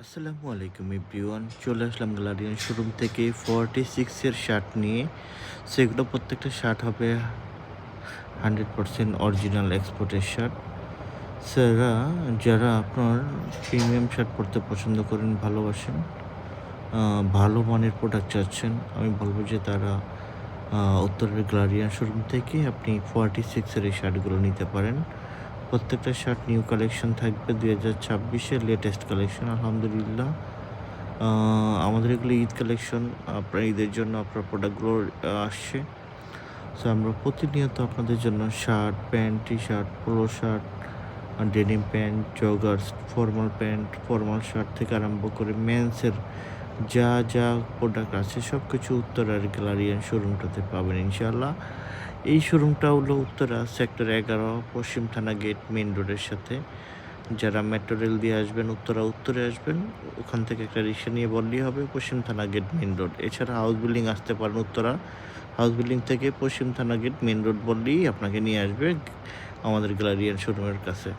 আসসালামু আলাইকুম এভরিওয়ান, চলে আসলাম গ্যালারিয়ান শোরুম থেকে 46 এর শার্ট নিয়ে। সেগুলো প্রত্যেকটা শার্ট হবে 100% অরিজিনাল এক্সপোর্টের শার্ট। স্যারা, যারা আপনার প্রিমিয়াম শার্ট পরতে পছন্দ করেন, ভালোবাসেন, ভালো মানের প্রোডাক্ট চাচ্ছেন, আমি বলবো যে তারা উত্তরের গ্যালারিয়ান শোরুম থেকে আপনি 46-এর এই শার্টগুলো নিতে পারেন। প্রত্যেকটা শার্ট নিউ কালেকশন থাকবে, 2026-এর লেটেস্ট কালেকশন আলহামদুলিল্লাহ। আমাদের এগুলো ঈদ কালেকশন, আপনার ঈদের জন্য আপনার প্রোডাক্টগুলো আসছে। সো আমরা প্রতিনিয়ত আপনাদের জন্য shirt, pant, T shirt, polo shirt, denim pant, joggers, formal pant, formal shirt থেকে আরম্ভ করে মেন্সের যা যা প্রোডাক্ট আছে সব কিছু উত্তরার গ্যালারিয়ান শোরুমটাতে পাবেন ইনশাআল্লাহ। এই শোরুমটা হলো উত্তরা সেক্টর 11 পশ্চিম থানা গেট মেইন রোডের সাথে। যারা মেট্রো রেল দিয়ে আসবেন, উত্তরে আসবেন, ওখান থেকে একটা রিক্সা নিয়ে বললেই হবে পশ্চিম থানা গেট মেইন রোড। এছাড়া হাউস বিল্ডিং আসতে পারেন উত্তরা। হাউস বিল্ডিং থেকে পশ্চিম থানা গেট মেইন রোড বললেই আপনাকে নিয়ে আসবে আমাদের গ্যালারিয়ান শোরুমের কাছে।